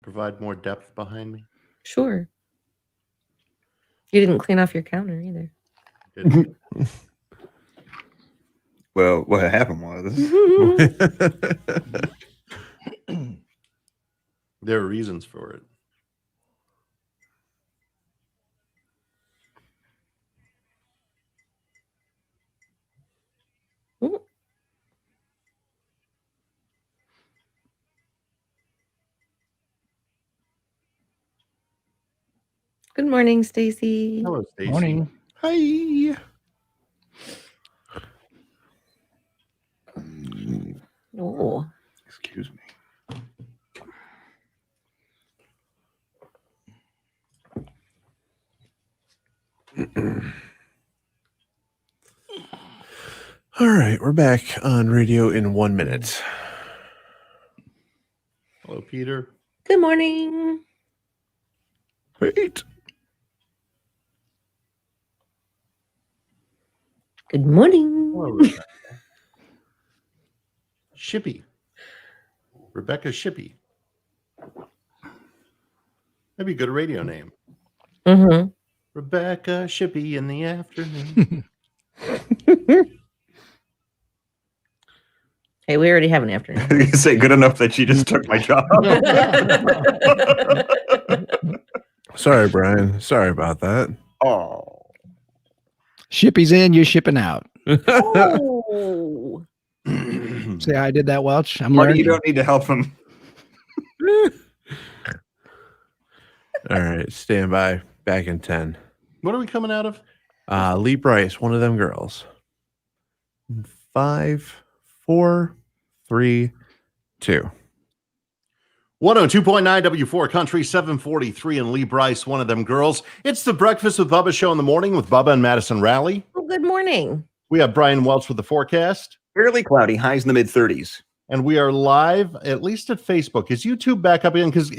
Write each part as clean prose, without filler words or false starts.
provide more depth behind me? Sure. You didn't clean off your counter either. Didn't. Well, what happened was There are reasons for it. Ooh. Good morning, Stacy. Hello, Stacy. Morning. Hi. Oh, excuse me. All right, we're back on radio in 1 minute. Hello, Peter. good morning. Wait. Good morning. Hello, Rebecca. Shippy. Rebecca Shippy. That'd be a good radio name. Mm-hmm. Rebecca Shippy in the afternoon. Hey, we already have an afternoon. You say good enough that you just took my job. Sorry, Brian. Sorry about that. Oh. Shippy's in, you're shipping out. Oh. See how I did that, Welch? I'm Marty, learning. you don't need to help him. All right, stand by. Back in 10. What are we coming out of? Lee Bryce, one of them girls. 5, 4, 3, 2. 102.9 W4 Country, 743 and Lee Bryce, one of them girls. It's the Breakfast with Bubba show in the morning with Bubba and Madison Rowley. Well, good morning. We have Brian Welch with the forecast. Fairly cloudy, highs in the mid 30s. And we are live, at least at Facebook. Is YouTube back up again? Because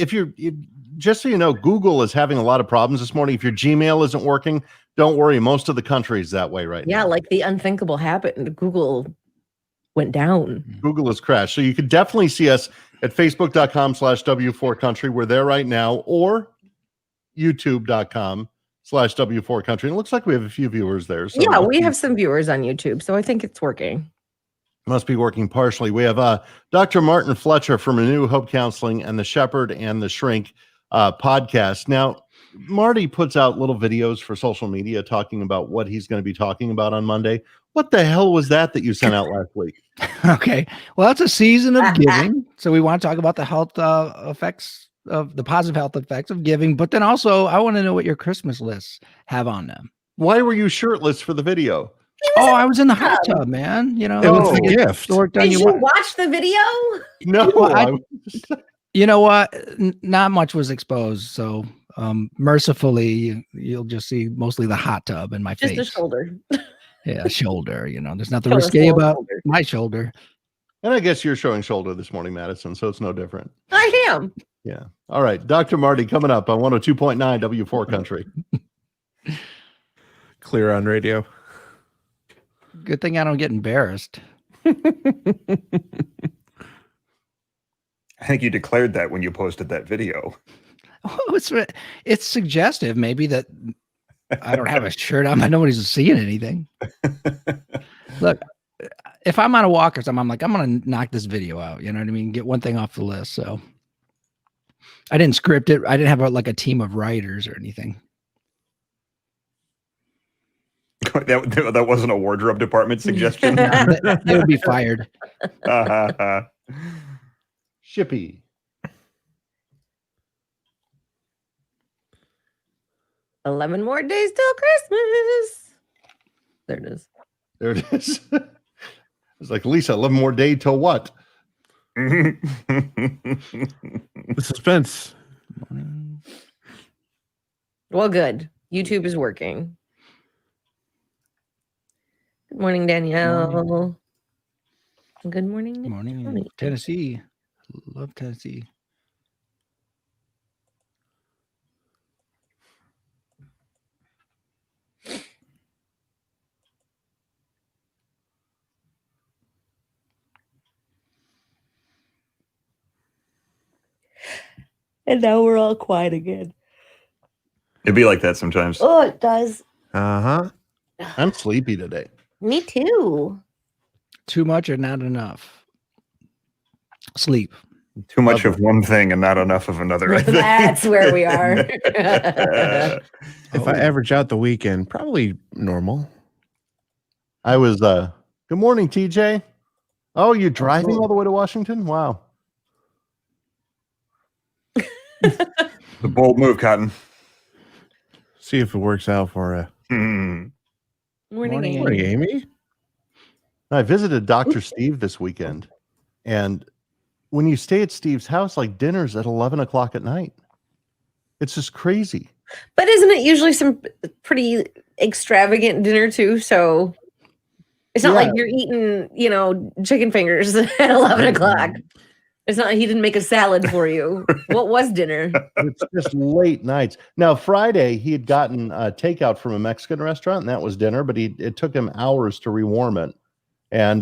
just so you know, Google is having a lot of problems this morning. If your Gmail isn't working, don't worry. Most of the country is that way right now. Yeah, like the unthinkable happened. Google went down. Google has crashed. So you could definitely see us at facebook.com/W4Country. We're there right now, or youtube.com/W4Country. And it looks like we have a few viewers there. So Yeah, we have some viewers on YouTube, so I think it's working. Must be working partially. We have Dr. Martin Fletcher from Renew Hope Counseling and the Shepherd and the Shrink podcast. Now, Marty puts out little videos for social media talking about what he's going to be talking about on Monday. What the hell was that you sent out last week? Okay. Well, it's a season of giving. So we want to talk about the health effects of the positive health effects of giving. But then also, I want to know what your Christmas lists have on them. Why were you shirtless for the video? Oh, I was in the hot tub, man. You know, It was a gift. Did you watch the video? No. You know what? Not much was exposed. So mercifully, you'll just see mostly the hot tub in my face. Just a shoulder. Yeah, shoulder. You know, there's nothing Show us risque full about shoulder. my shoulder. And I guess you're showing shoulder this morning, Madison, so it's no different. I am. Yeah. All right. Dr. Marty coming up on 102.9 W4 Country. Clear on radio. Good thing I don't get embarrassed. I think you declared that when you posted that video. Oh, it's suggestive, maybe, that I don't have a shirt on. Nobody's seeing anything. Look, if I'm on a walk or something, I'm like, I'm going to knock this video out. You know what I mean? Get one thing off the list. So I didn't script it. I didn't have a team of writers or anything. That wasn't a wardrobe department suggestion. They would be fired. Shippy. $11 more days till Christmas. There it is. There it is. It's like, Lisa, 11 more day till what? The suspense. Well, good. YouTube is working. Good morning, Danielle. Good morning. Good morning, Tennessee. Love Tennessee. And now we're all quiet again. It'd be like that sometimes. Oh, it does. Uh-huh. I'm sleepy today. Me too. Too much or not enough? Sleep. Too much of one thing and not enough of another. I think. That's where we are. If I average out the weekend, probably normal. I was good morning, TJ. Oh, you're driving all the way to Washington? Wow. The bold move, Cotton. See if it works out for you. Hmm. Morning, Morning, Amy. Morning, Amy. I visited Dr. Steve this weekend, and when you stay at Steve's house, like dinner's at 11 o'clock at night. It's just crazy. But isn't it usually some pretty extravagant dinner too? So it's not like you're eating, chicken fingers at 11 o'clock. It's not like he didn't make a salad for you. What was dinner? It's just late nights. Now, Friday, he had gotten takeout from a Mexican restaurant, and that was dinner, but it took him hours to rewarm it. And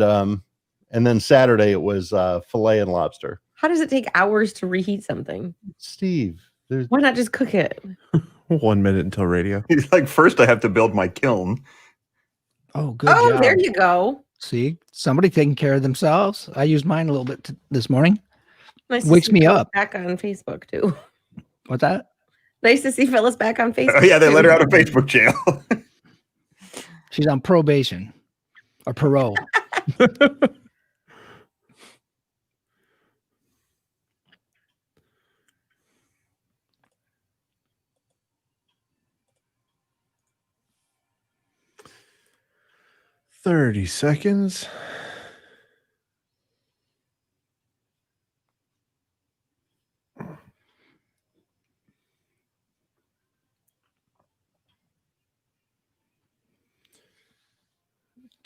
then Saturday, it was filet and lobster. How does it take hours to reheat something? Steve, there's Why not just cook it? 1 minute until radio. He's like, first I have to build my kiln. Oh, good Oh, job. there you go. See, somebody taking care of themselves. I used mine a little bit this morning. Nice to Wakes see me Phyllis up. back on Facebook too. What's that? Nice to see Phyllis back on Facebook. Oh, yeah, they too. let her out of Facebook jail. She's on probation or parole. $30 seconds.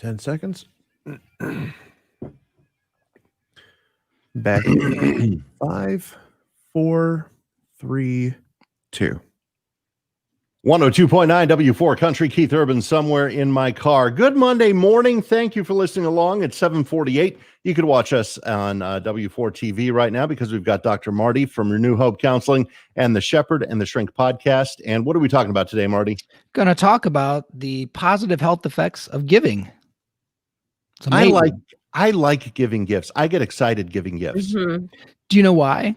$10 seconds. Back in 5, 4, 3, 2. 102.9 W4 Country, Keith Urban, somewhere in my car. Good Monday morning. Thank you for listening along at 7:48. You could watch us on W4 TV right now because we've got Dr. Marty from Renew Hope Counseling and the Shepherd and the Shrink podcast. And what are we talking about today, Marty? Going to talk about the positive health effects of giving. It's I amazing. like giving gifts. I get excited giving gifts. Mhm. Do you know why?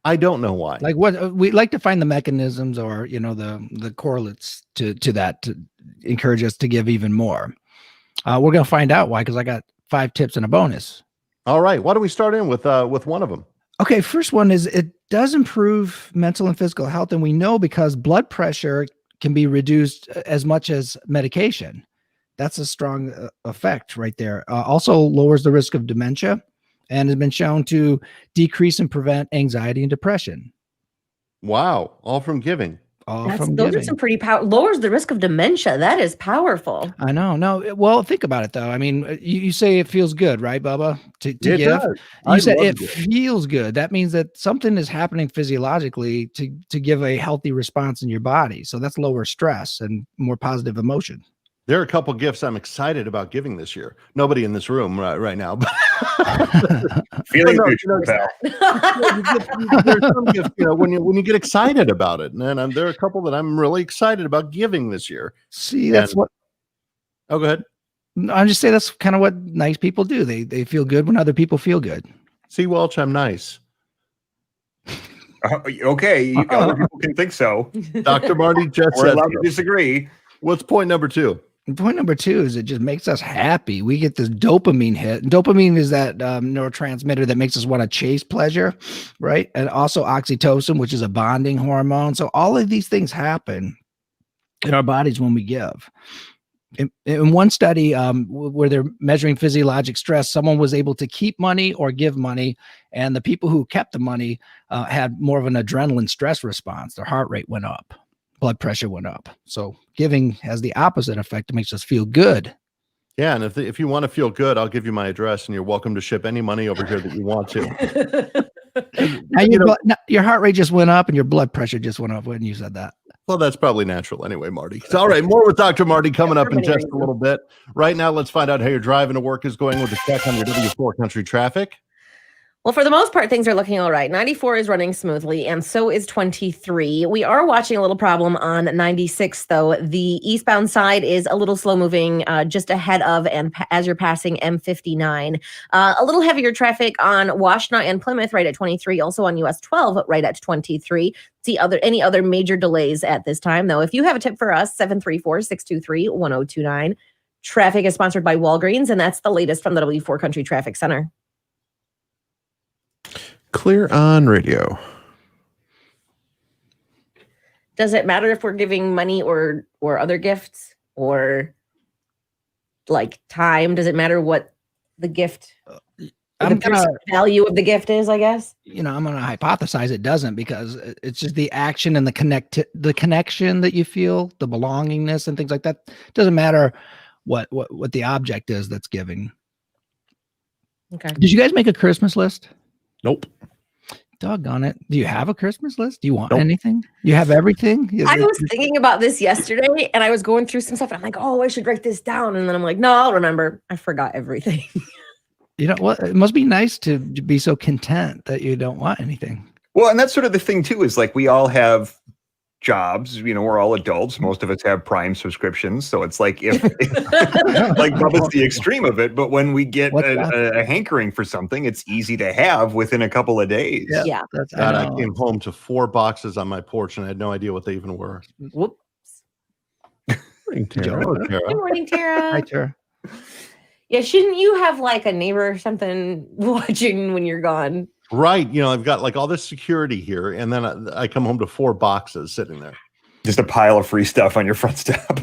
I don't know why. Like what we like to find the mechanisms or the correlates to that to encourage us to give even more. We're gonna find out why because I got 5 tips and a bonus. All right, why don't we start in with one of them? Okay, first one is it does improve mental and physical health, and we know because blood pressure can be reduced as much as medication. That's a strong effect right there. Also lowers the risk of dementia. And has been shown to decrease and prevent anxiety and depression. Wow, all from giving. All Those from are giving. some pretty lowers the risk of dementia. That is powerful. I know. No, well, think about it though. I mean, you say it feels good, right, Bubba? To It give. does. I You said love it feels good. That means that something is happening physiologically to give a healthy response in your body. So that's lower stress and more positive emotion. There are a couple gifts I'm excited about giving this year. Nobody in this room right now, but Feeling No, neutral, pal. there's some gifts, when you get excited about it. And there are a couple that I'm really excited about giving this year. See, that's And- what Oh, go ahead. I'm just saying. That's kind of what nice people do. They feel good when other people feel good. See, Welch, I'm nice. Okay, other people can think so. Dr. Marty just We're said allowed to so. disagree. What's point number 2? And point number 2 is it just makes us happy. We get this dopamine hit. And dopamine is that neurotransmitter that makes us want to chase pleasure, right? And also oxytocin, which is a bonding hormone. So all of these things happen in our bodies when we give. In one study where they're measuring physiologic stress, someone was able to keep money or give money. And the people who kept the money had more of an adrenaline stress response. Their heart rate went up. Blood pressure went up. So giving has the opposite effect. It makes us feel good. Yeah, and if you want to feel good, I'll give you my address, and you're welcome to ship any money over here that you want to. Now your heart rate just went up and your blood pressure just went up when you said that. Well, that's probably natural anyway, Marty. So, all right, more with Dr. Marty coming up in just a little bit. Right now, let's find out how your driving to work is going with a check on your W4 Country traffic. Well, for the most part, things are looking all right. 94 is running smoothly, and so is 23. We are watching a little problem on 96, though. The eastbound side is a little slow moving, just ahead of and as you're passing M59. A little heavier traffic on Washtenaw and Plymouth right at 23, also on US 12 right at 23. See any other major delays at this time, though. If you have a tip for us, 734-623-1029. Traffic is sponsored by Walgreens, and that's the latest from the W4 Country Traffic Center. Clear on radio. Does it matter if we're giving money or other gifts or like time? Does it matter what the gift, the value of the gift is, I guess? I'm going to hypothesize it doesn't, because it's just the action and the connection that you feel, the belongingness and things like that. Doesn't matter what the object is that's giving. Okay. Did you guys make a Christmas list? Nope. Doggone it. Do you have a Christmas list? Do you want anything? You have everything? I was thinking about this yesterday, and I was going through some stuff, and I'm like, oh, I should write this down. And then I'm like, no, I'll remember. I forgot everything. You know what? It must be nice to be so content that you don't want anything. Well, and that's sort of the thing too, is like we all have jobs, we're all adults. Most of us have Prime subscriptions. So it's like if like Bubba's the extreme of it, but when we get a hankering for something, it's easy to have within a couple of days. Yeah. God, I came home to 4 boxes on my porch and I had no idea what they even were. Whoops. Morning, Tara. Hello, Tara. Good morning, Tara. Hi, Tara. Yeah, shouldn't you have like a neighbor or something watching when you're gone? Right. I've got like all this security here, and then I come home to 4 boxes sitting there. Just a pile of free stuff on your front step.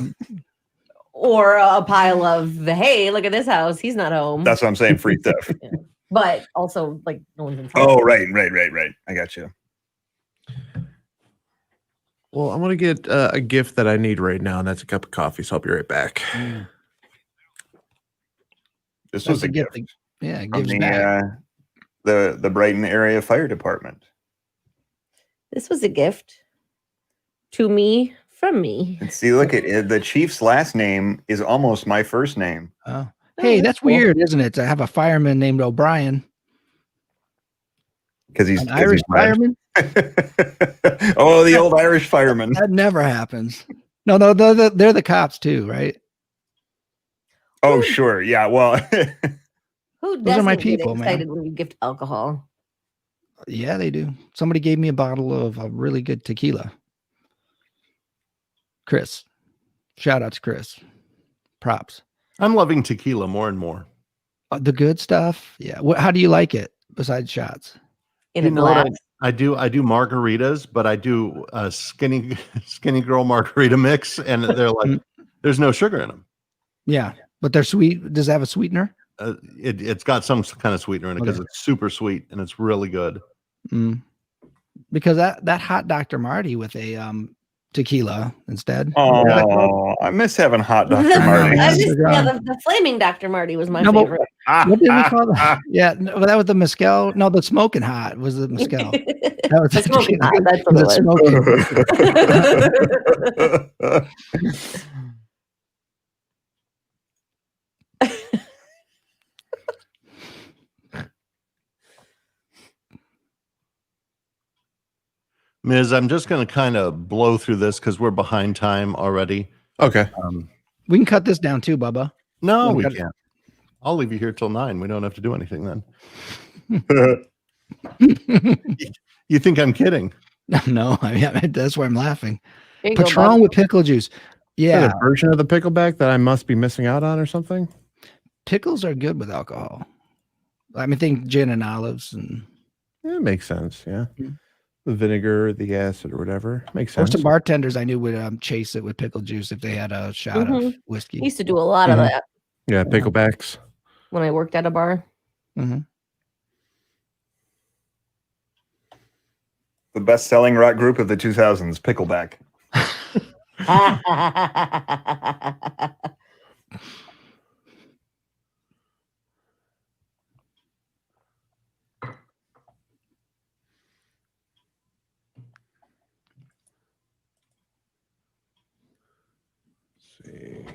Or a pile of, hey, look at this house. He's not home. That's what I'm saying, free stuff. Yeah. But also, like, no one's in Oh, right. I got you. Well, I'm going to get a gift that I need right now, and that's a cup of coffee. So I'll be right back. This was a gift. Yeah, it From gives back. The Brighton Area Fire Department. This was a gift to me from me. And see, look at it. The chief's last name is almost my first name. Oh. Hey, that's weird, isn't it? To have a fireman named O'Brien. Because he's An Irish fireman? Oh, the old Irish fireman. That never happens. No, they're the cops too, right? Oh, sure. Yeah. Well, Who Those are my doesn't get people, man. excited when you gift alcohol? Yeah, they do. Somebody gave me a bottle of a really good tequila. Chris. Shout out to Chris. Props. I'm loving tequila more and more. The good stuff. Yeah. How do you like it besides shots? In a glass. I do margaritas, but I do a skinny girl margarita mix, and they're like, there's no sugar in them. Yeah, but they're sweet. Does it have a sweetener? It's got some kind of sweetener in it because it's super sweet and it's really good. Because that hot Dr. Marty with a tequila instead. Oh, I miss having hot Dr. Marty. The flaming Dr. Marty was my favorite. What did we call that? Yeah, no, that was the mezcal. No, the smoking hot was the mezcal. That was The smoking hot, that's what it was. Ms., I'm just going to kind of blow through this because we're behind time already. Okay. We can cut this down too, Bubba. No, we can't. I'll leave you here till 9. We don't have to do anything then. You think I'm kidding? No, I mean, that's why I'm laughing. There you go, Patron Bob. with pickle juice. Is Yeah, that a version of the pickleback that I must be missing out on or something? pickles are good with alcohol. I mean, think gin and olives and Yeah, it makes sense. Yeah. The vinegar, the acid, or whatever. Makes most sense. of bartenders I knew would chase it with pickle juice if they had a shot of whiskey. I used to do a lot of that Yeah, picklebacks. when I worked at a bar. Mm-hmm. The best-selling rock group of the 2000s, Pickleback. See.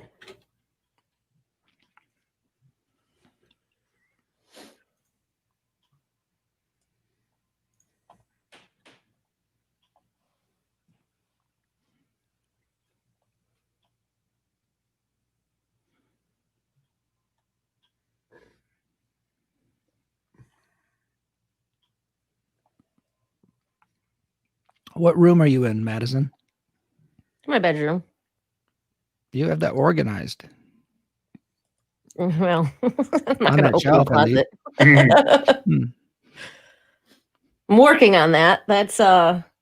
What room are you in, Madison? My bedroom. You have that organized. Well, I'm not On going to that open shelf, the at least. closet. Hmm. I'm working on that. That's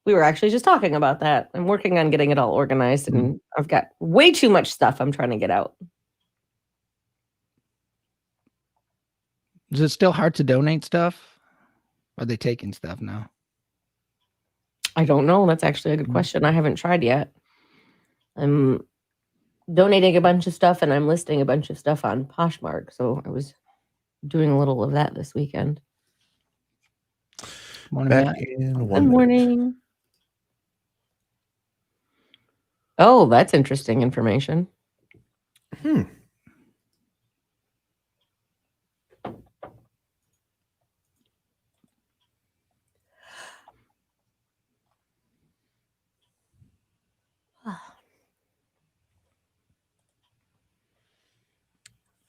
we were actually just talking about that. I'm working on getting it all organized, and I've got way too much stuff I'm trying to get out. Is it still hard to donate stuff? Are they taking stuff now? I don't know. That's actually a good question. I haven't tried yet. I'm donating a bunch of stuff, and I'm listing a bunch of stuff on Poshmark. So I was doing a little of that this weekend. Morning, Back Matt. in Good 1 minute. morning. Oh, that's interesting information. Hmm.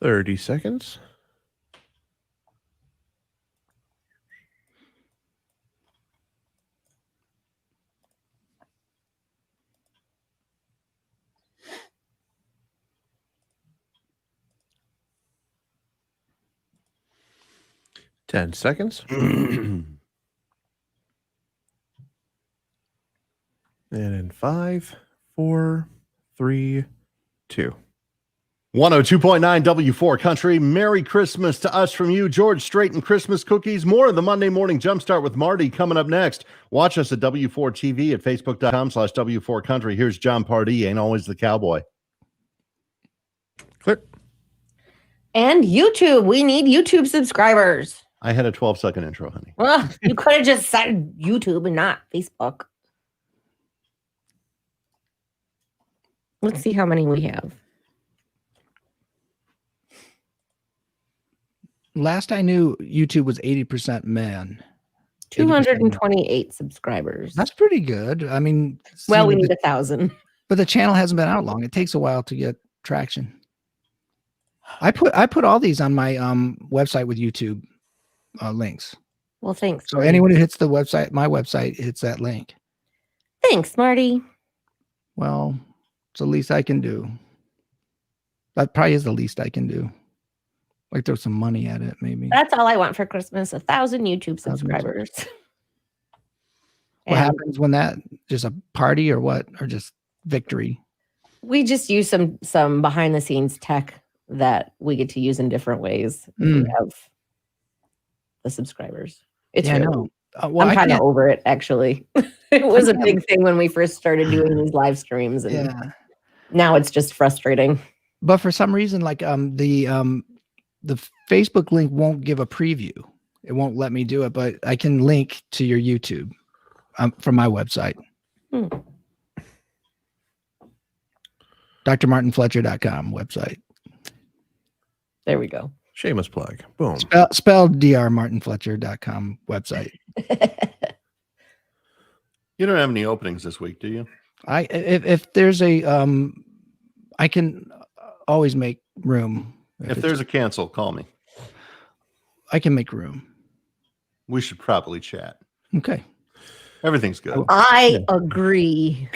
"30 seconds. "10 seconds. And in 5, 4, 3, 2. 102.9 W4 Country. Merry Christmas to us from you, George Strait and Christmas cookies. More of the Monday Morning Jumpstart with Marty coming up next. Watch us at W4 TV at Facebook.com/W4 Country. Here's John Pardee, Ain't Always the Cowboy. Clear. And YouTube. We need YouTube subscribers. I had a 12-second intro, honey. Well, you could have just said YouTube and not Facebook. Let's see how many we have. Last I knew, YouTube was 80% men. 228 subscribers. That's pretty good. I mean, Well, we seeing need the- 1,000. but the channel hasn't been out long. It takes a while to get traction. I put all these on my website with YouTube links. Well, thanks. So Marty. anyone who hits the website, my website, hits that link. Thanks, Marty. Well, it's the least I can do. That probably is the least I can do. Like throw some money at it, maybe. That's all I want for Christmas, 1,000 YouTube subscribers. What And happens when that, just a party or what? Or just victory? we just use some behind the scenes tech that we get to use in different ways. If we have the subscribers. It's Yeah, I really, know. Well, I'm I kind of can't- over it, actually. It was a kinda- big thing when we first started doing these live streams, and yeah. now it's just frustrating. But for some reason, like the Facebook link won't give a preview. It won't let me do it, but I can link to your YouTube from my website. drmartinfletcher.com website. There we go. Shameless plug. Boom. Spelled drmartinfletcher.com website. You don't have any openings this week, do you? If there's a I can always make room. If there's a cancel, call me. I can make room. We should probably chat. Okay. Everything's good. I agree.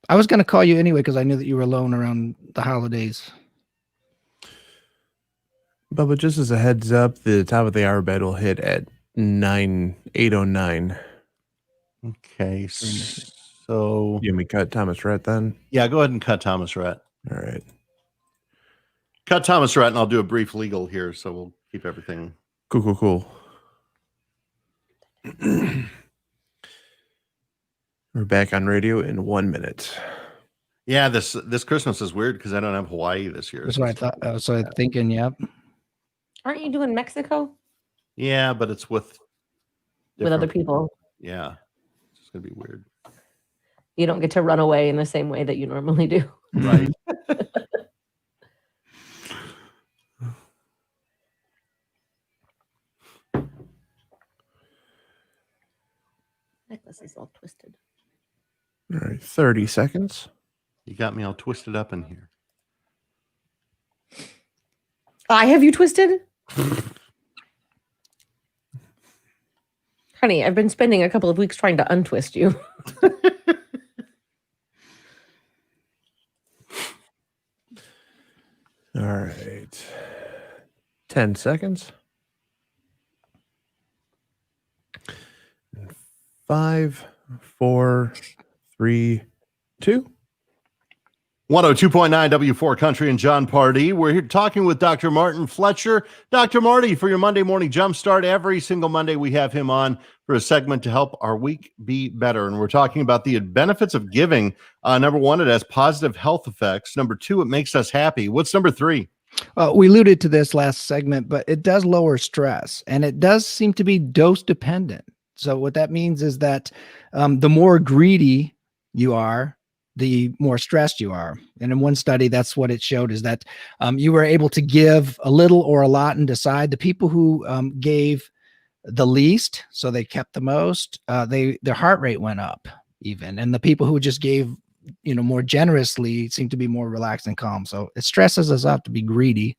I was going to call you anyway because I knew that you were alone around the holidays. Bubba, just as a heads up, the top of the hour bed will hit at 8:09. Okay. So, You want me to cut Thomas Rhett then? yeah, go ahead and cut Thomas Rhett. All right. Cut Thomas Rhett, and I'll do a brief legal here, so we'll keep everything. Cool. We're back on radio in 1 minute. Yeah, this Christmas is weird because I don't have Hawaii this year. That's what I thought. I was thinking, yep. Aren't you doing Mexico Yeah, but it's with with other different- people? Yeah, it's gonna be weird. You don't get to run away in the same way that you normally do. Right. Necklace is all twisted. All right. 30 seconds. You got me all twisted up in here. I have you twisted? Honey, I've been spending a couple of weeks trying to untwist you. All right. 10 seconds. 5, 4, 3, 2. 102.9 W4 Country and John Party. We're here talking with Dr. Martin Fletcher. Dr. Marty, for your Monday morning Jumpstart, every single Monday we have him on for a segment to help our week be better. And we're talking about the benefits of giving. Number one, it has positive health effects. Number two, it makes us happy. What's number three? We alluded to this last segment, but it does lower stress, and it does seem to be dose dependent. So what that means is that the more greedy you are, the more stressed you are. And in one study, that's what it showed, is that you were able to give a little or a lot and decide. The people who gave the least, so they kept the most, their heart rate went up even. And the people who just gave, more generously seem to be more relaxed and calm. So it stresses us out to be greedy,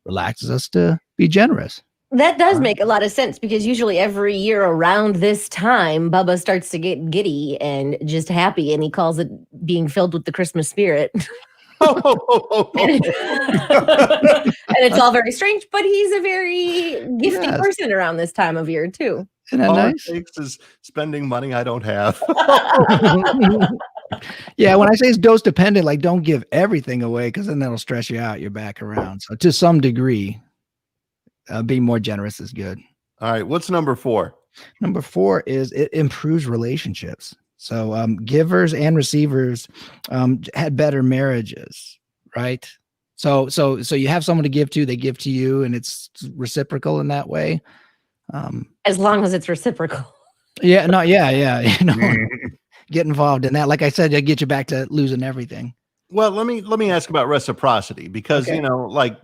relaxes us to be generous. That does make a lot of sense, because usually every year around this time, Bubba starts to get giddy and just happy, and he calls it being filled with the Christmas spirit. And it's all very strange, but he's a very gifty person around this time of year too. Isn't that All nice? it takes is spending money I don't have. Yeah, when I say it's dose dependent, like don't give everything away, because then that'll stress you out. You're back around. So to some degree, being more generous is good. All right. What's number four? Number four is it improves relationships. So givers and receivers had better marriages, right? So you have someone to give to, they give to you, and it's reciprocal in that way. As long as it's reciprocal. Yeah. Get involved in that. Like I said, I get you back to losing everything. Well, let me ask about reciprocity, because Okay.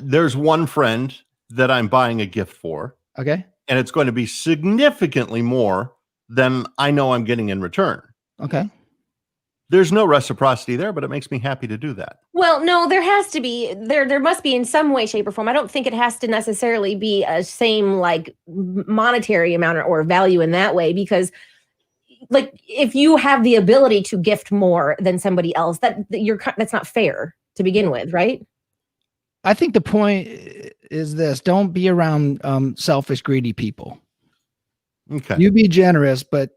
There's one friend that I'm buying a gift for. Okay. And it's going to be significantly more than I know I'm getting in return. Okay. There's no reciprocity there, but it makes me happy to do that. Well, no, there has to be. There must be in some way, shape, or form. I don't think it has to necessarily be a same like monetary amount or value in that way, because like if you have the ability to gift more than somebody else, that's not fair to begin with, right? I think the point is this: don't be around selfish, greedy people. Okay. You be generous, but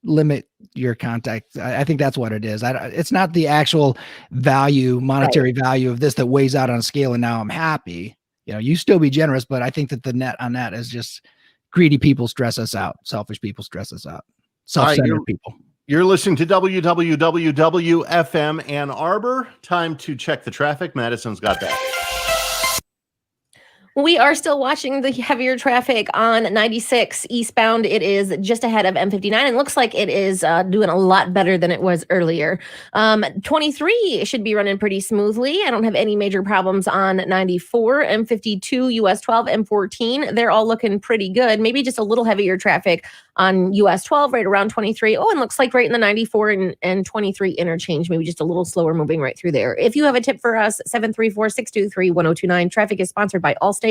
limit your contact. I think that's what it is. It's not the actual value, monetary value of this that weighs out on a scale, and now I'm happy. You still be generous, but I think that the net on that is just greedy people stress us out. Selfish people stress us out. Self-centered people. You're listening to WWWFM Ann Arbor. Time to check the traffic. Madison's got that. We are still watching the heavier traffic on 96 eastbound. It is just ahead of M59 and looks like it is doing a lot better than it was earlier. 23 should be running pretty smoothly. I don't have any major problems on 94, M52, US 12, M14. They're all looking pretty good. Maybe just a little heavier traffic on US 12 right around 23. Oh, and looks like right in the 94 and 23 interchange, maybe just a little slower moving right through there. If you have a tip for us, 734-623-1029. Traffic is sponsored by Allstate.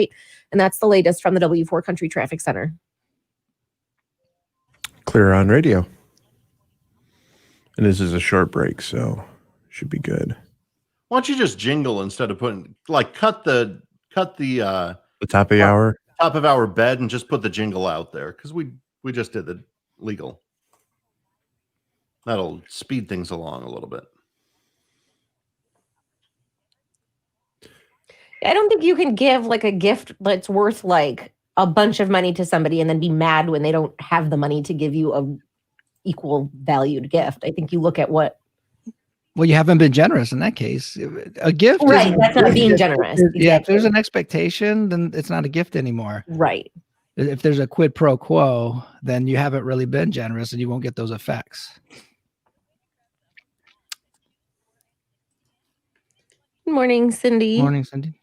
And that's the latest from the W4 Country Traffic Center. Clear on radio. And this is a short break, so should be good. Why don't you just jingle instead of putting cut the The top of the hour. top of our bed and just put the jingle out there, because we just did the legal. That'll speed things along a little bit. I don't think you can give like a gift that's worth like a bunch of money to somebody and then be mad when they don't have the money to give you a equal valued gift. I think you look at what. Well, you haven't been generous in that case. A gift, right? That's not being generous. Yeah, if there's an expectation, then it's not a gift anymore. Right. If there's a quid pro quo, then you haven't really been generous, and you won't get those effects. Good morning, Cindy. Morning, Cindy.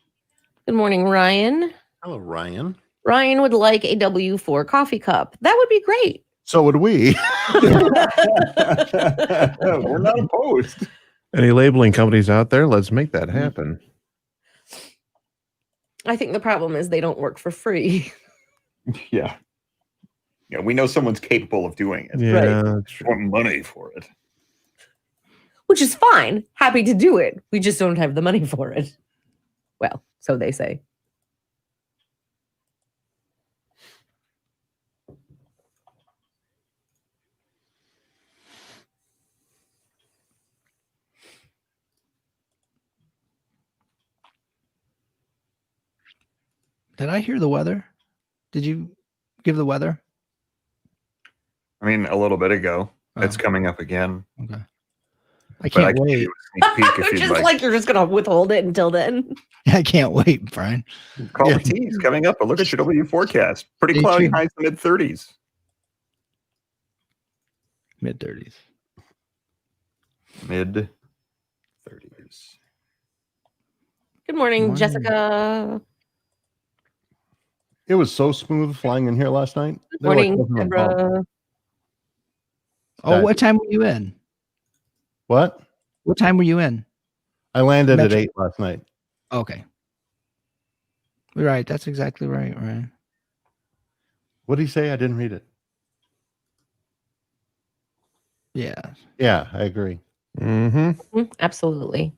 Good morning, Ryan. Hello, Ryan. Ryan would like a W4 coffee cup. That would be great. So would we. We're not opposed. Any labeling companies out there? Let's make that happen. I think the problem is they don't work for free. Yeah. Yeah, we know someone's capable of doing it. Yeah, that's true. Want money for it. Which is fine. Happy to do it. We just don't have the money for it. Well, so they say. Did I hear the weather? Did you give the weather? I mean, a little bit ago. Oh. It's coming up again. Okay. I But can't can wait. give you a sneak peek if you'd Just like. like you're just gonna withhold it until then. I can't wait, Brian. Call Yeah. the T's coming up, but look at your W forecast. Pretty Stay cloudy, tuned. highs to mid-30s. Mid-30s. Mid-30s. Good morning, Morning. Jessica. It was so smooth flying in here last night. Good They were like morning, talking about- Deborah. Oh, what time were you in? What? What time were you in? I landed at Metro. 8 last night. Okay. Right. That's exactly right, Ryan. What did he say? I didn't read it. Yeah. Yeah, I agree. Mm-hmm. Mhm, absolutely.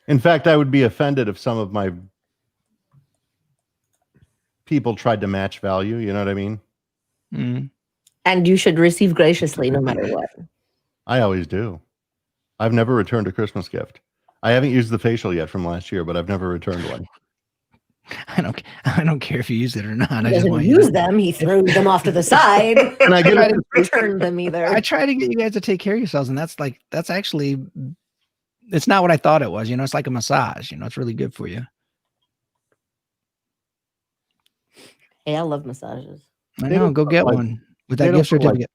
In fact, I would be offended if some of my people tried to match value. You know what I mean? Mm. And you should receive graciously no matter what. I always do. I've never returned a Christmas gift. I haven't used the facial yet from last year, but I've never returned one. I don't care if you use it or not. He I just doesn't want you use to, them. He throws them off to the side. And I get I it. didn't return them I either. try to get you guys to take care of yourselves, and that's actually it's not what I thought it was. It's like a massage. It's really good for you. Hey, I love massages. I They know. don't Go put, get like- one with they that don't gift put, like- certificate.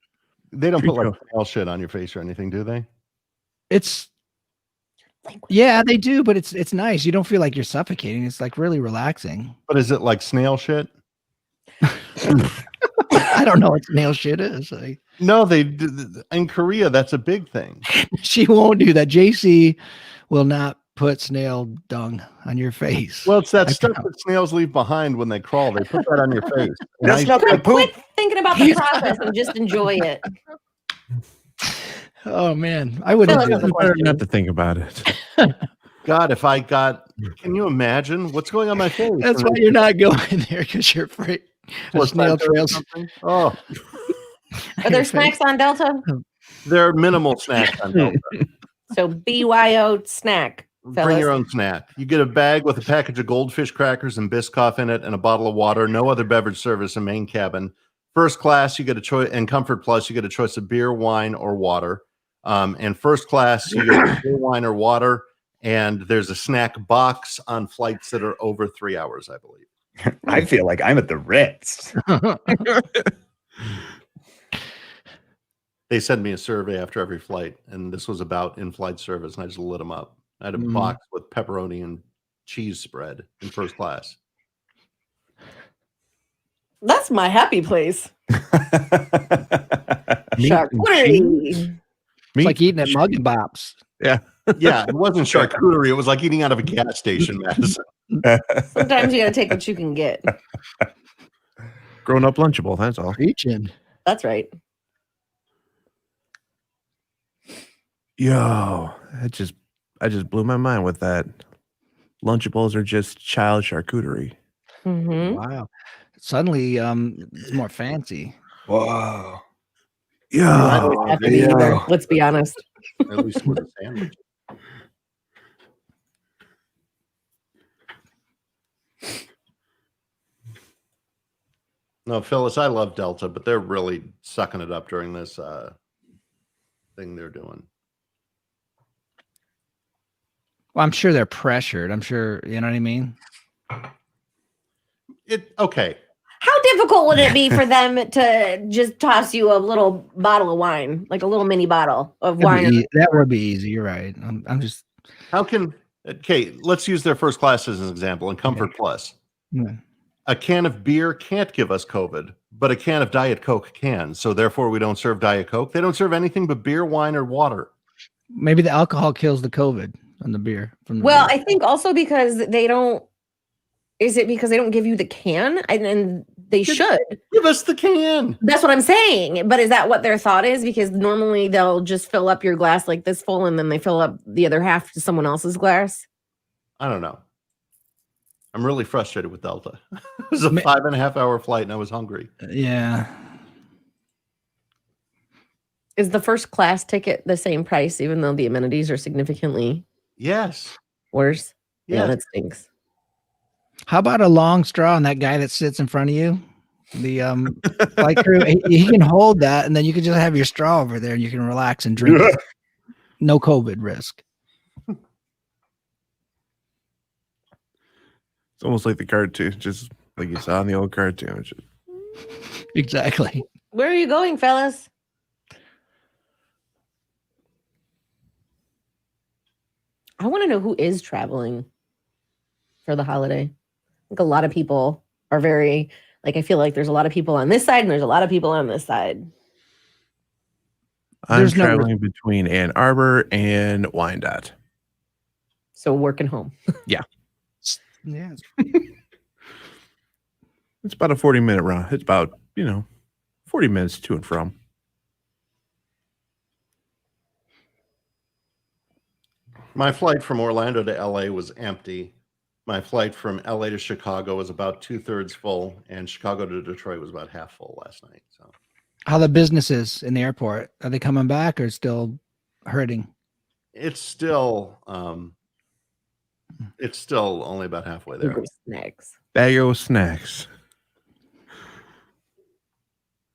They don't put like Treat snail shit on your face or anything, do they? It's yeah, they do, but it's nice. You don't feel like you're suffocating. It's like really relaxing. But is it like snail shit? I don't know what snail shit is. Like, No, in Korea. That's a big thing. she won't do that. JC will not put snail dung on your face. Well, it's that I stuff know. that snails leave behind when they crawl. They put that on your face. And That's not the poop. Quit thinking about the process and just enjoy it. Oh man, I wouldn't Phil do has a that. Better question. not to think about it. God, if I got, can you imagine what's going on my face? That's when why I- you're not going there, because you're afraid of What's snail that, or trails. something? Oh, Are your there face. snacks on Delta? there are minimal snacks on Delta. So BYO snack. Bring your fellas. own snack. You get a bag with a package of goldfish crackers and Biscoff in it and a bottle of water. No other beverage service in main cabin. First class, you get a choice, and Comfort Plus, you get a choice of beer, wine, or water. And first class, you get beer, wine, or water. And there's a snack box on flights that are over 3 hours, I believe. I feel like I'm at the Ritz. They send me a survey after every flight, and this was about in-flight service, and I just lit them up. I had a Mm. box with pepperoni and cheese spread in first class. That's my happy place. Meat and cheese. Charcuterie. It's Meat like eating and at Mug and Bops. Yeah, it wasn't charcuterie. It was like eating out of a gas station, Madison. Sometimes you gotta take what you can get. grown up Lunchable. That's all. Reaching. That's right. Yo, I just blew my mind with that. Lunchables are just child charcuterie. Mhm. Wow. Suddenly, it's more fancy. Whoa. Yo, Have to be either. Let's be honest. At least with a sandwich. No, Phyllis, I love Delta, but they're really sucking it up during this thing they're doing. Well, I'm sure they're pressured. I'm sure, you know what I mean? Okay. How difficult would it be for them to just toss you a little bottle of wine, like a little mini bottle of wine? That would be easy. You're right. I'm just How can let's use their first class as an example in Comfort Plus. yeah. A can of beer can't give us COVID, but a can of Diet Coke can. So therefore we don't serve Diet Coke. They don't serve anything but beer, wine, or water. Maybe the alcohol kills the COVID on the beer. From the Well, beer. I think also because they don't. Is it because they don't give you the can and then They should. Give us the can. That's what I'm saying. But is that what their thought is? Because normally they'll just fill up your glass like this full and then they fill up the other half to someone else's glass. I don't know. I'm really frustrated with Delta. It was a 5.5 hour flight and I was hungry. Yeah. Is the first class ticket the same price, even though the amenities are significantly worse? Yeah, that stinks. How about a long straw on that guy that sits in front of you? The flight crew, he can hold that, and then you can just have your straw over there, and you can relax and drink. It. No COVID risk. It's almost like the cartoon, just like you saw in the old cartoon. Exactly. Where are you going, fellas? I want to know who is traveling for the holiday. I think a lot of people are very, like, I feel like there's a lot of people on this side and there's a lot of people on this side. I'm traveling between Ann Arbor and Wyandotte. So working home. Yeah. Yeah. It's about a 40-minute run. It's about, 40 minutes to and from. My flight from Orlando to LA was empty. My flight from LA to Chicago was about 2/3 full, and Chicago to Detroit was about half full last night. So, how the businesses in the airport, are they coming back or still hurting? It's still only about halfway there. Snacks. Bag of snacks.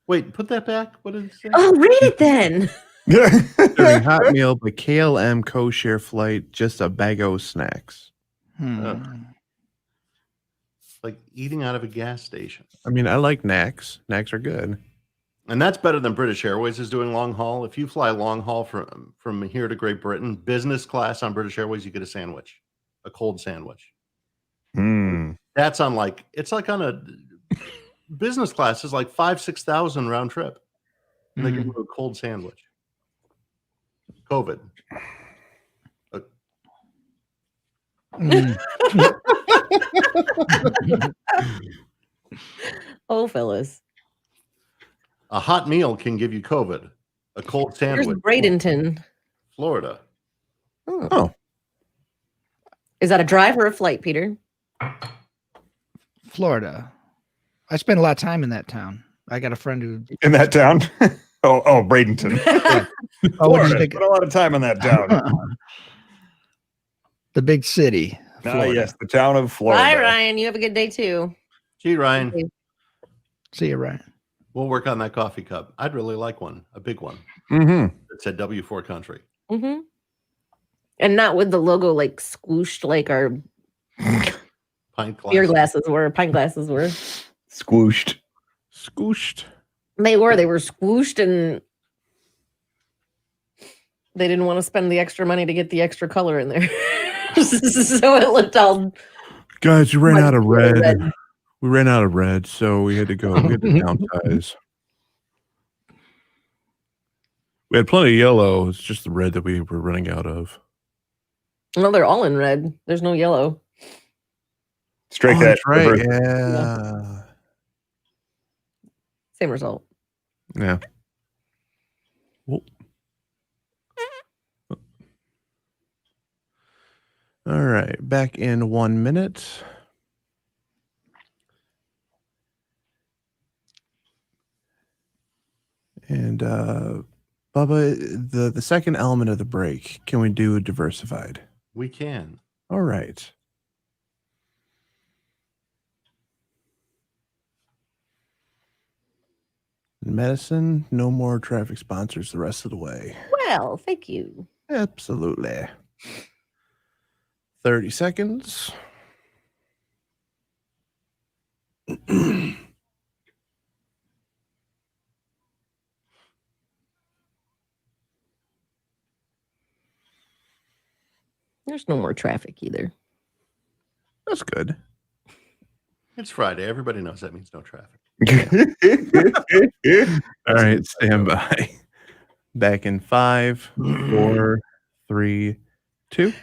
Wait, put that back. What did it say? Oh, read it then. Serving hot meal, but KLM co-share flight, just a bag of snacks. Like eating out of a gas station. I mean, I like Knacks. Knacks are good. And that's better than British Airways is doing long haul. If you fly long haul from here to Great Britain, business class on British Airways, you get a sandwich, a cold sandwich. That's on it's like on a business class is like 5,000-6,000 round trip. And they give you a cold sandwich. COVID. Oh, fellas. A hot meal can give you COVID. A cold sandwich. Here's Bradenton, Florida. Oh. Is that a drive or a flight, Peter? Florida. I spent a lot of time in that town. I got a friend who in that town. Oh, Bradenton. Florida. Spent a lot of time in that town. The big city. Yes, the town of Florida. Bye, Ryan. You have a good day too. Gee, Ryan. See you, Ryan. We'll work on that coffee cup. I'd really like one, a big one. That said W4 Country. And not with the logo like squooshed like our pint beer glasses were. Pint glasses were. Squooshed. They were squooshed, and they didn't want to spend the extra money to get the extra color in there. So it looked all. Guys, we ran out of red. We ran out of red, so we had to go. We had to downsize. We had plenty of yellow. It's just the red that we were running out of. No, they're all in red. There's no yellow. Strike that. Right. Yeah. Same result. Yeah. Well. All right. Back in 1 minute. And Bubba, the second element of the break, can we do diversified? We can. All right. Medicine, no more traffic sponsors the rest of the way. Well, thank you. Absolutely. 30 seconds. There's no more traffic either. That's good. It's Friday. Everybody knows that means no traffic. All right, stand by. Back in 5, 4, 3, 2.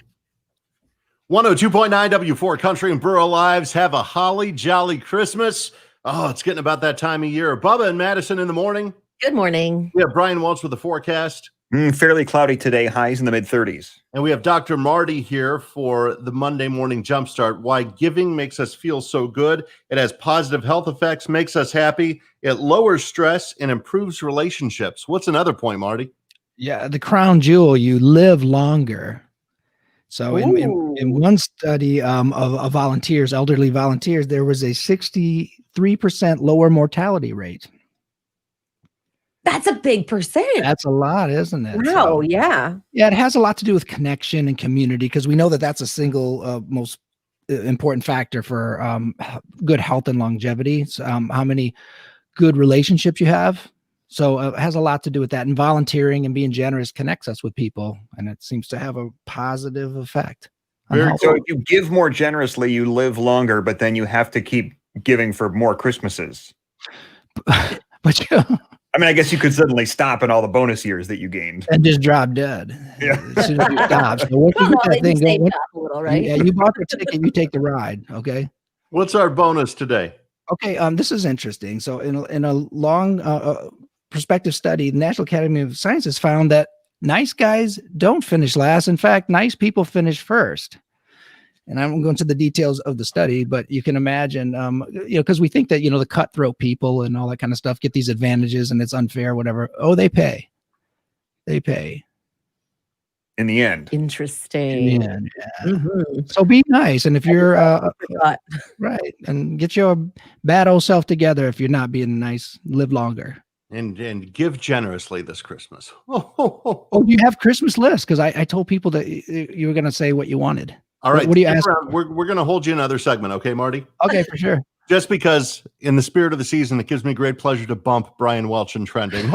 102.9 W4 Country and Borough Lives. Have a holly jolly Christmas. Oh, it's getting about that time of year. Bubba and Madison in the morning. Good morning. We have Brian Welch with the forecast. Fairly cloudy today, highs in the mid-30s. And we have Dr. Marty here for the Monday morning Jumpstart. Why giving makes us feel so good. It has positive health effects, makes us happy. It lowers stress and improves relationships. What's another point, Marty? Yeah, the crown jewel, you live longer. So in one study of volunteers, elderly volunteers, there was a 63% lower mortality rate. That's a big percent. That's a lot, isn't it? Wow, yeah. Yeah, it has a lot to do with connection and community, because we know that that's a single most important factor for good health and longevity. So, how many good relationships you have. So it has a lot to do with that. And volunteering and being generous connects us with people. And it seems to have a positive effect. So if you give more generously, you live longer, but then you have to keep giving for more Christmases. But I mean, I guess you could suddenly stop in all the bonus years that you gained. And just drop dead. Yeah. As soon as you stop. So once you get that thing going, a little, right? yeah, you bought the ticket, you take the ride. Okay. What's our bonus today? Okay. This is interesting. So in a long prospective study, the National Academy of Sciences found that nice guys don't finish last. In fact, nice people finish first. And I won't go into the details of the study, but you can imagine, because we think that, the cutthroat people and all that kind of stuff get these advantages and it's unfair, whatever. Oh, they pay. They pay. In the end. Interesting. Yeah. Mm-hmm. So be nice. And if you're right, and get your bad old self together if you're not being nice, live longer. And give generously this Christmas. Oh, you have Christmas lists? Because I told people that you were going to say what you wanted. All right. What do you ask? We're going to hold you another segment. Okay, Marty? Okay, for sure. Just because in the spirit of the season, it gives me great pleasure to bump Brian Welch in trending.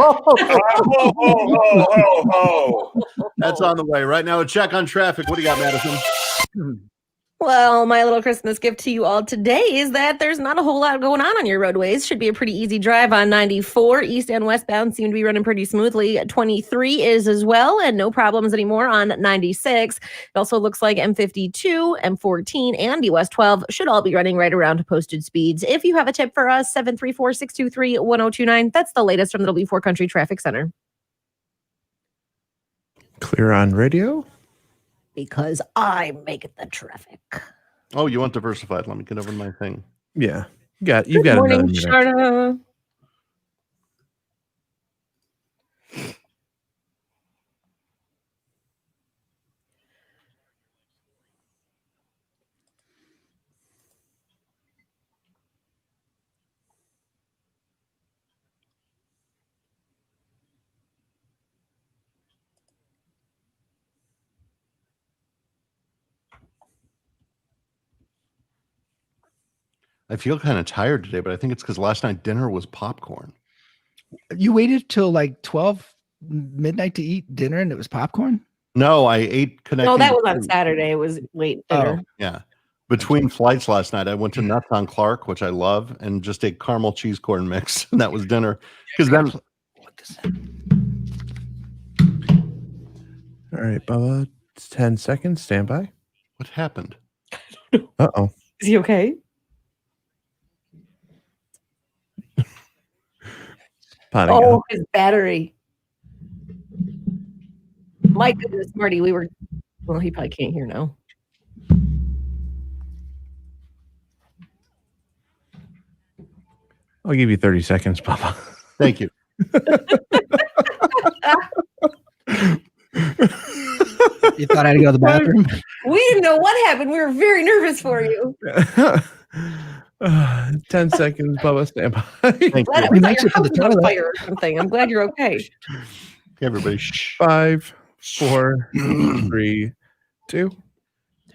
That's on the way. Right now, a check on traffic. What do you got, Madison? Well, my little Christmas gift to you all today is that there's not a whole lot going on your roadways. Should be a pretty easy drive on 94. East and westbound seem to be running pretty smoothly. 23 is as well, and no problems anymore on 96. It also looks like M52, M14, and US 12 should all be running right around posted speeds. If you have a tip for us, 734-623-1029. That's the latest from the W4 Country Traffic Center. Clear on radio. Because I make the traffic. Oh, you want diversified? Let me get over my thing. Yeah, you got Good morning, Sharna. I feel kind of tired today, but I think it's because last night dinner was popcorn. You waited till like 12 midnight to eat dinner and it was popcorn? No, I ate connecting. No, that was on Saturday. It was late dinner. Oh, yeah. Between flights last night, I went to Nuts on Clark, which I love, and just ate caramel cheese corn mix. And that was dinner. Because then. All right, Bubba. It's 10 seconds. Stand by. What happened? Uh-oh. Is he okay? Potting Oh, up. his battery. My goodness, Marty, well, he probably can't hear now. I'll give you 30 seconds, Bubba. Thank you. You thought I had to go to the bathroom? We didn't know what happened. We were very nervous for you. 10 seconds, Bubba. Stand by. Thank Glad you. it was like your house was on fire or something. I'm glad you're okay. Okay, everybody. Shh. 5, 4, 3, 2.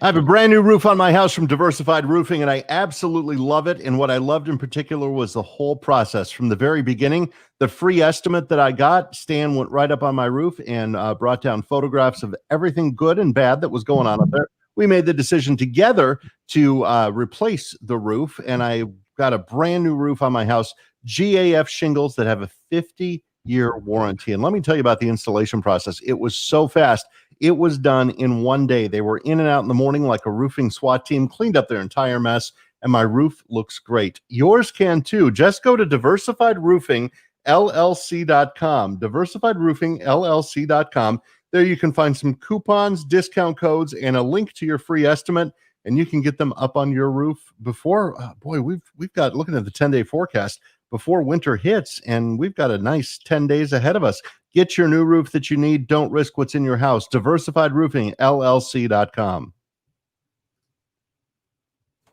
I have a brand new roof on my house from Diversified Roofing, and I absolutely love it. And what I loved in particular was the whole process from the very beginning. The free estimate that I got, Stan went right up on my roof and brought down photographs of everything good and bad that was going on up there. We made the decision together to replace the roof, and I got a brand new roof on my house, GAF shingles that have a 50-year warranty. And let me tell you about the installation process. It was so fast. It was done in one day. They were in and out in the morning like a roofing SWAT team, cleaned up their entire mess, and my roof looks great. Yours can too. Just go to diversifiedroofingllc.com. Diversifiedroofingllc.com. There you can find some coupons, discount codes, and a link to your free estimate, and you can get them up on your roof before. We've got, looking at the 10-day forecast, before winter hits, and we've got a nice 10 days ahead of us. Get your new roof that you need. Don't risk what's in your house. Diversifiedroofingllc.com.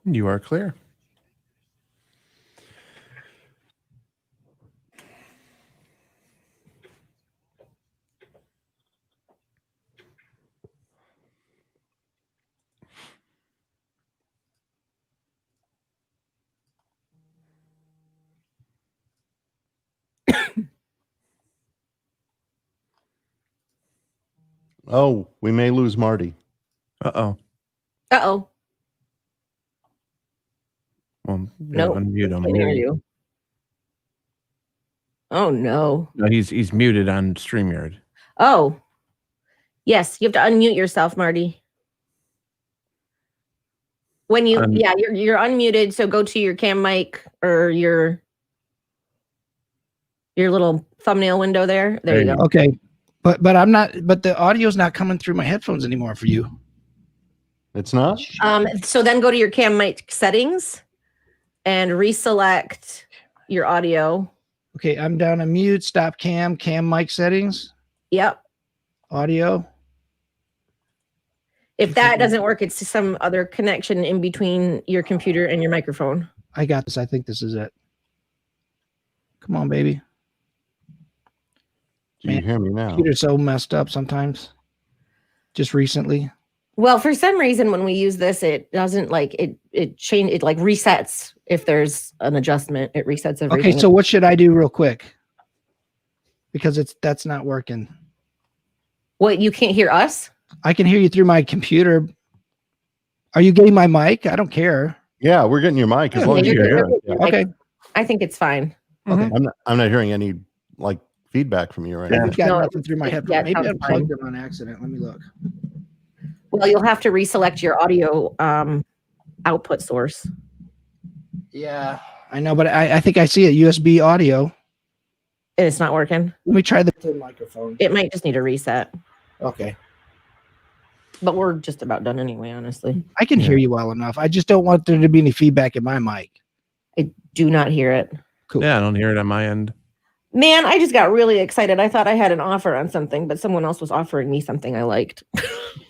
You are clear. Oh, we may lose Marty. Uh-oh. Uh-oh. Well, Nope. unmute him. Can't hear you. Oh, no. No, he's muted on StreamYard. Oh. Yes, you have to unmute yourself, Marty. When you, you're unmuted, so go to your cam mic or your little thumbnail window there. There you go. Okay. But I'm not, but the audio's not coming through my headphones anymore for you. It's not? So then go to your cam mic settings and reselect your audio. Okay, I'm down to mute, stop cam mic settings, Yep. audio. If that doesn't work, it's some other connection in between your computer and your microphone. I got this. I think this is it. Come on, baby. Do you hear me now? Computer's so messed up sometimes. Just recently. Well, for some reason, when we use this, it doesn't like it resets if there's an adjustment. It resets everything. Okay, so what should I do real quick? Because that's not working. What, you can't hear us? I can hear you through my computer. Are you getting my mic? I don't care. Yeah, we're getting your mic as long as you you're hear good. it. Yeah. Okay. I think it's fine. Okay. I'm not hearing any like feedback from you right I've now. got No, nothing through my yeah, headphones. Maybe I sounds plugged fine. them on accident. Let me look. Well, you'll have to reselect your audio output source. Yeah, I know, but I think I see it. USB audio. And it's not working. Let me try the microphone. It might just need a reset. Okay. But we're just about done anyway, honestly. I can hear you well enough. I just don't want there to be any feedback in my mic. I do not hear it. Cool. Yeah, I don't hear it on my end. Man, I just got really excited. I thought I had an offer on something, but someone else was offering me something I liked.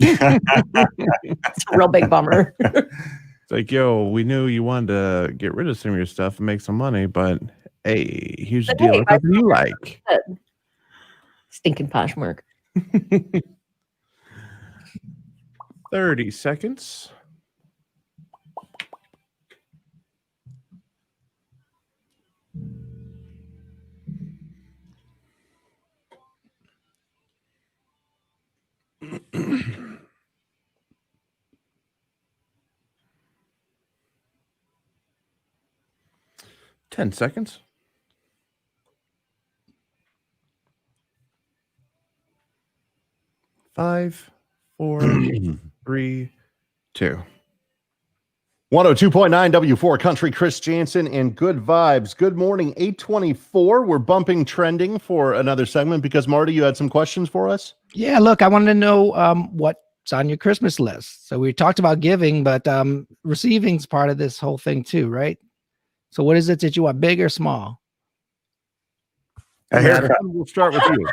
It's a real big bummer. It's like, yo, we knew you wanted to get rid of some of your stuff and make some money, but hey, here's the But deal. hey, Look something you like. Stinking Poshmark. 30 seconds. Ten seconds. 5, 4, 3, 2. 102.9 W4 Country, Chris Jansen and Good Vibes. Good morning, 824. We're bumping trending for another segment because, Marty, you had some questions for us? Yeah, look, I wanted to know what's on your Christmas list. So we talked about giving, but receiving's part of this whole thing too, right? So what is it that you want, big or small? A haircut. We'll start with you.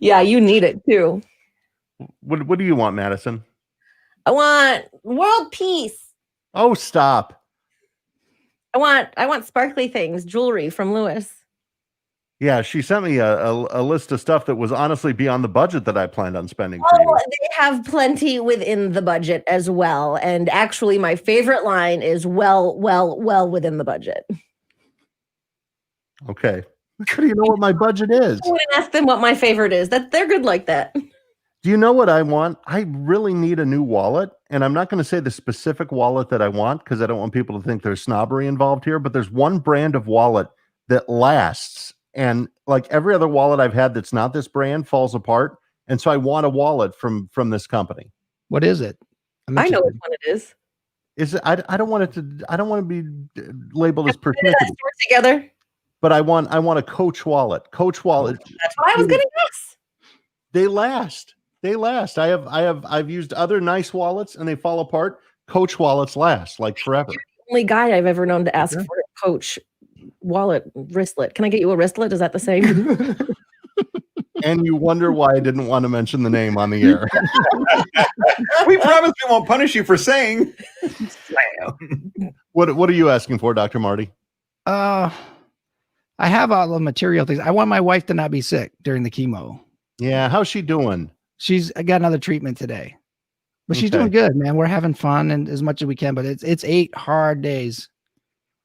Yeah, you need it too. What do you want, Madison? I want world peace. Oh, stop. I want sparkly things, jewelry from Lewis. Yeah, she sent me a list of stuff that was honestly beyond the budget that I planned on spending for you. They have plenty within the budget as well. And actually, my favorite line is well within the budget. Okay. How do you know what my budget is? I wouldn't ask them what my favorite is. That they're good like that. Do you know what I want? I really need a new wallet. And I'm not going to say the specific wallet that I want because I don't want people to think there's snobbery involved here. But there's one brand of wallet that lasts. And like every other wallet I've had that's not this brand falls apart. And so I want a wallet from this company. What is it? I know which one it is. Is it, I don't want it to. I don't want to be labeled as Put persnickety, together. but I want a Coach wallet. Coach wallet. That's what I was gonna guess. They last. They last. I've used other nice wallets and they fall apart. Coach wallets last like forever. Only guy I've ever known to ask for a Coach wallet wristlet. Can I get you a wristlet? Is that the same? And you wonder why I didn't want to mention the name on the air. We promise we won't punish you for saying. What are you asking for, Dr. Marty? I have all the material things. I want my wife to not be sick during the chemo. Yeah, how's she doing? I got another treatment today, but she's Okay. doing good, man. We're having fun and as much as we can, but it's 8 hard days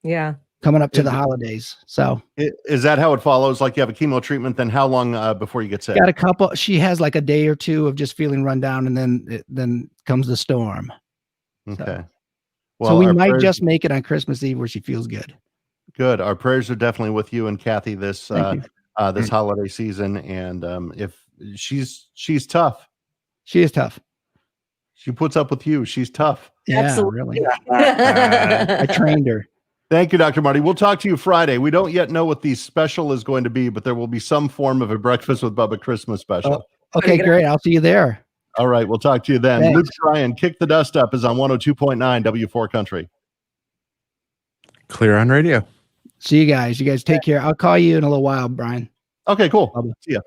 Yeah. coming up to Is the it- holidays. So Is that how it follows? Like you have a chemo treatment, then how long before you get sick? got a couple. She has like a day or two of just feeling run down, and then comes the storm. Okay. So we our might prayers- just make it on Christmas Eve where she feels good. good. Our prayers are definitely with you and Kathy this Thank you. this holiday season. And if she's tough, She is tough. she puts up with you. She's tough. Yeah, Absolutely. really. I trained her. Thank you, Dr. Marty. We'll talk to you Friday. We don't yet know what the special is going to be, but there will be some form of a Breakfast with Bubba Christmas special. Okay, great. I'll see you there. All right. We'll talk to you then. Thanks. Luke Ryan, Kick the Dust Up is on 102.9 W4 Country. Clear on radio. See you guys. You guys take care. I'll call you in a little while, Brian. Okay, cool. Bubba. See ya.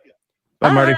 Bye, Marty.